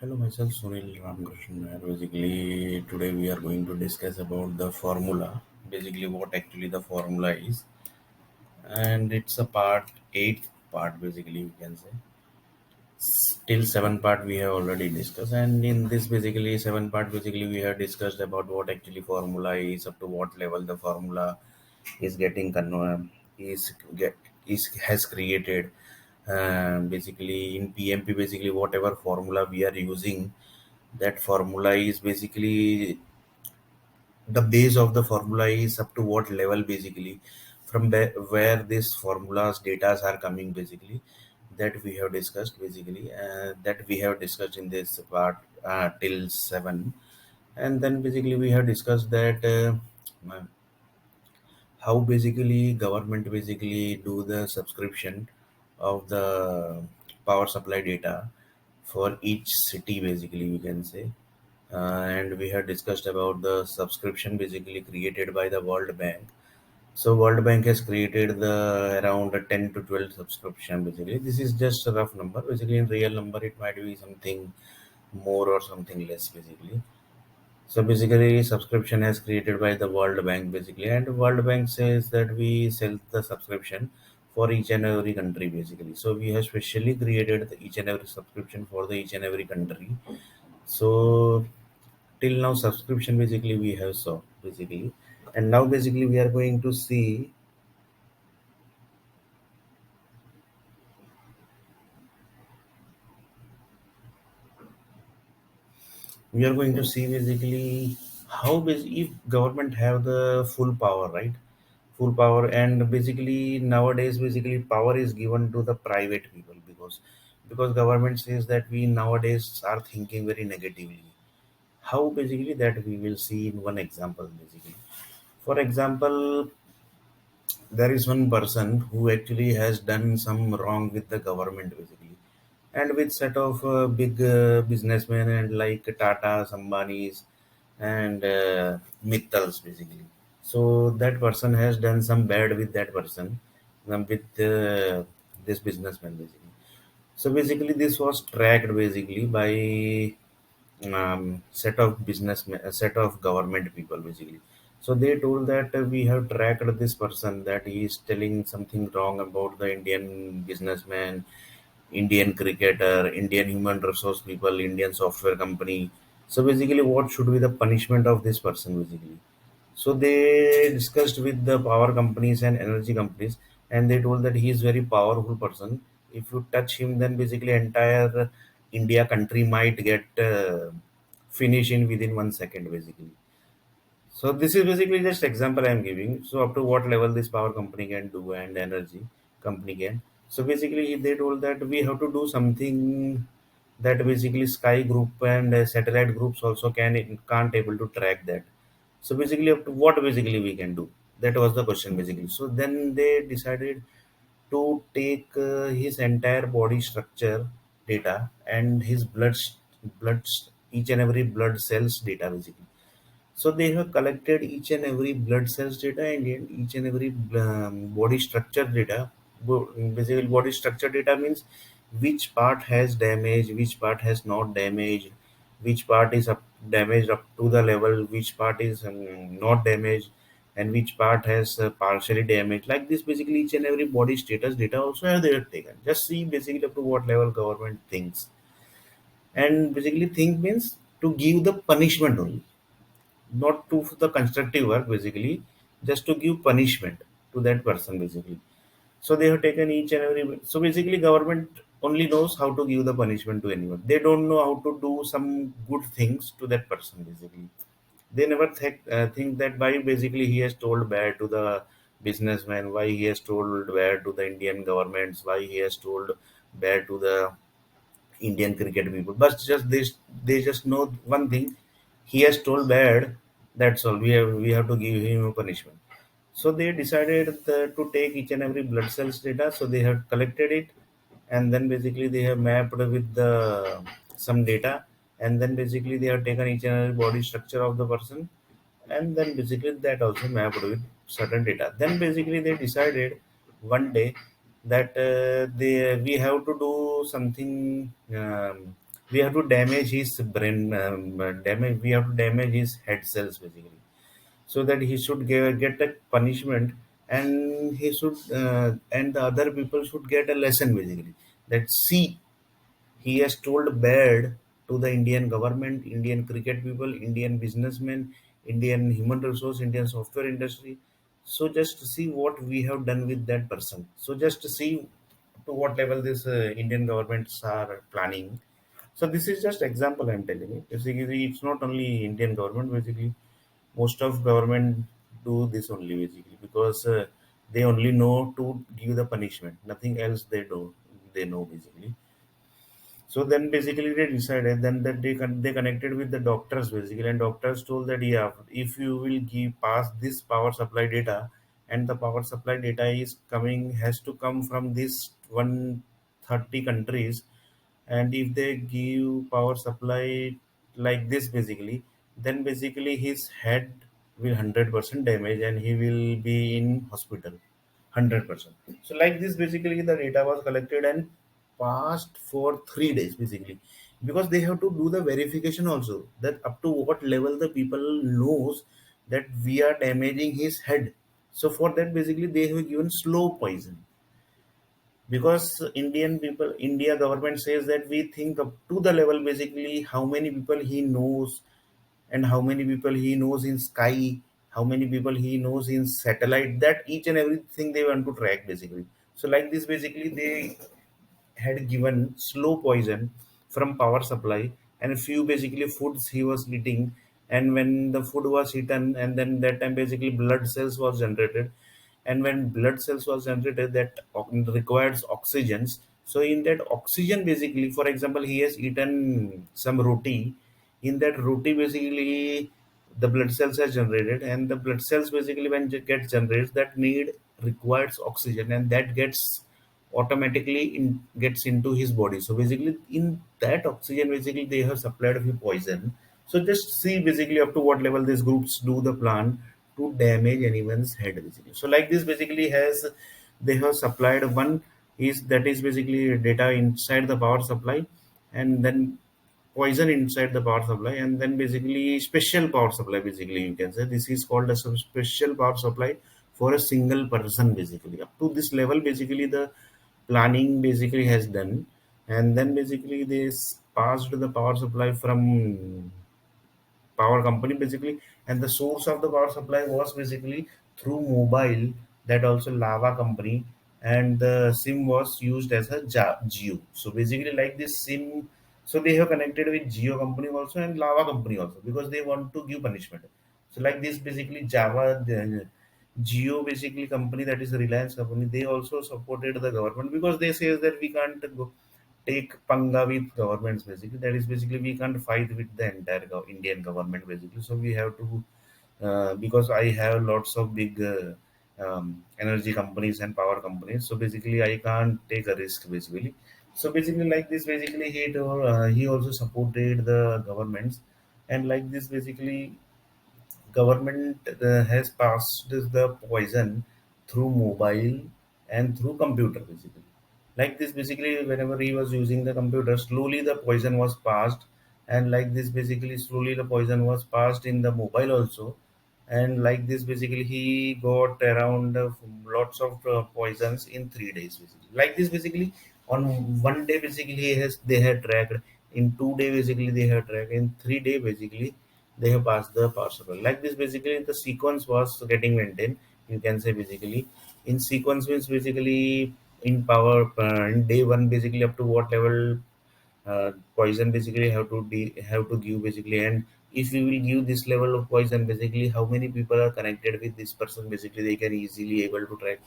Hello, myself Sunil Ramakrishnan. Basically, today we are going to discuss about the formula. Basically, what actually the formula is, and it's a part eighth part. Basically, we can say till seven part we have already discussed, and in this basically seven part basically we have discussed about what actually formula is, up to what level the formula is getting is get is has created. Basically in PMP, basically whatever formula we are using, that formula is basically the base of the formula is up to what level, basically from where this formulas datas are coming, basically that we have discussed, basically that we have discussed in this part till 7. And then basically we have discussed that how basically government basically do the subscription of the power supply data for each city, basically we can say. And we have discussed about the subscription basically created by the World Bank. So World Bank has created the around 10 to 12 subscription, basically. This is just a rough number. Basically in real number it might be something more or something less, basically. So basically subscription has created by the World Bank, basically, and World Bank says that we sell the subscription for each and every country, basically. So we have specially created each and every subscription for the each and every country. So till now subscription basically we have saw, basically, and now basically we are going to see basically how if government have the full power, right? Full power, and basically nowadays basically power is given to the private people, because government says that we nowadays are thinking very negatively. How basically, that we will see in one example, basically. For example, there is one person who actually has done some wrong with the government, basically, and with set of big businessmen and like Tata, Ambanis, and Mittals, basically. So that person has done some bad with that person, with this businessman, basically. So basically this was tracked basically by set of businessmen, a set of government people, basically. So they told that we have tracked this person, that he is telling something wrong about the Indian businessman, Indian cricketer, Indian human resource people, Indian software company. So basically, what should be the punishment of this person, basically? So they discussed with the power companies and energy companies, and they told that he is very powerful person. If you touch him, then basically entire India country might get finished in within 1 second, basically. So this is basically just example I am giving. So up to what level this power company can do and energy company can. So basically they told that we have to do something that basically Sky Group and satellite groups also can't able to track that. So basically up to what basically we can do. That was the question, basically. So then they decided to take his entire body structure data and his each and every blood cells data, basically. So they have collected each and every blood cells data and each and every body structure data. Basically, body structure data means which part has damage, which part has not damaged, which part is damaged up to the level, which part is not damaged, and which part has partially damaged. Like this, basically each and every body status data also have they have taken. Just see basically up to what level government thinks, and basically think means to give the punishment only, not to the constructive work, basically just to give punishment to that person, basically. So they have taken each and every, so basically government only knows how to give the punishment to anyone. They don't know how to do some good things to that person, basically. They never think that why basically he has told bad to the businessman, why he has told bad to the Indian governments, why he has told bad to the Indian cricket people. But just this, they just know one thing: he has told bad. That's all. We have to give him a punishment. So they decided to take each and every blood cells data. So they have collected it, and then basically they have mapped with the some data, and then basically they have taken each and every body structure of the person, and then basically that also mapped with certain data. Then basically they decided one day that we have to do something. We have to damage his brain, damage, we have to damage his head cells basically, so that he should get a punishment, and he should and the other people should get a lesson basically, that see, he has told bad to the Indian government, Indian cricket people, Indian businessmen, Indian human resource, Indian software industry. So just see what we have done with that person. So just see to what level this Indian governments are planning. So this is just example I'm telling you. Basically, it's not only Indian government. Basically, most of government do this only basically, because they only know to give the punishment. Nothing else they do. They know basically. So then basically they decided then that they connected with the doctors basically, and doctors told that yeah, if you will give pass this power supply data, and the power supply data is coming, has to come from this 130 countries, and if they give power supply like this basically, then basically his head will 100% damage and he will be in hospital 100%. So like this basically the data was collected and passed for 3 days basically, because they have to do the verification also, that up to what level the people knows that we are damaging his head. So for that basically they have given slow poison, because India government says that we think up to the level basically how many people he knows, and how many people he knows in sky, how many people he knows in satellite, that each and everything they want to track basically. So like this basically they had given slow poison from power supply, and a few basically foods he was eating, and when the food was eaten, and then that time basically blood cells was generated, and when blood cells was generated, that requires oxygens. So in that oxygen basically, for example, he has eaten some roti. In that roti basically the blood cells are generated, and the blood cells basically when it gets generated, that need requires oxygen, and that gets automatically gets into his body. So basically in that oxygen basically they have supplied with poison. So just see basically up to what level these groups do the plan to damage anyone's head basically. So like this basically has, they have supplied one, is that is basically data inside the power supply, and then poison inside the power supply, and then basically special power supply basically, you can say this is called as a special power supply for a single person basically. Up to this level basically the planning basically has done, and then basically they passed the power supply from power company basically, and the source of the power supply was basically through mobile, that also lava company, and the sim was used as a geo. So basically like this sim, so they have connected with geo company also and lava company also, because they want to give punishment. So like this basically java the geo basically company, that is a Reliance company, they also supported the government, because they say that we can't go take panga with governments basically. That is basically we can't fight with the entire Indian government basically. So we have to because I have lots of big energy companies and power companies. So basically I can't take a risk basically. So basically like this basically he also supported the governments, and like this basically government has passed the poison through mobile and through computer basically. Like this basically whenever he was using the computer, slowly the poison was passed, and like this basically slowly the poison was passed in the mobile also, and like this basically he got around lots of poisons in 3 days basically. Like this basically on one day basically he has they had tracked, in 2 day basically they have tracked, in 3 day basically they have passed the parcel. Like this basically the sequence was getting maintained, you can say basically. In sequence means basically in power in day one basically up to what level poison basically have to give basically, and if we will give this level of poison basically how many people are connected with this person basically, they can easily able to track.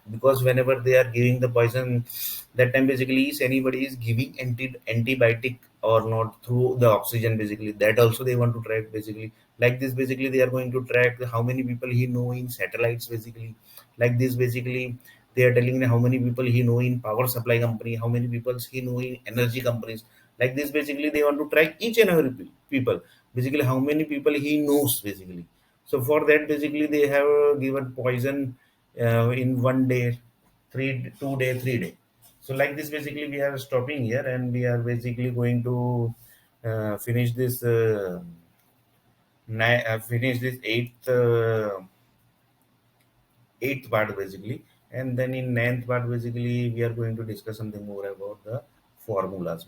Because whenever they are giving the poison, that time basically is anybody is giving antibiotic or not through the oxygen basically, that also they want to track basically. Like this basically they are going to track how many people he know in satellites basically. Like this basically they are telling me how many people he know in power supply company, how many people he know in energy companies. Like this basically they want to track each and every people basically, how many people he knows basically. So for that basically they have given poison in one day, 2 day, 3 day. So like this, basically, we are stopping here, and we are basically going to finish this finish this eighth part basically, and then in ninth part basically we are going to discuss something more about the formulas.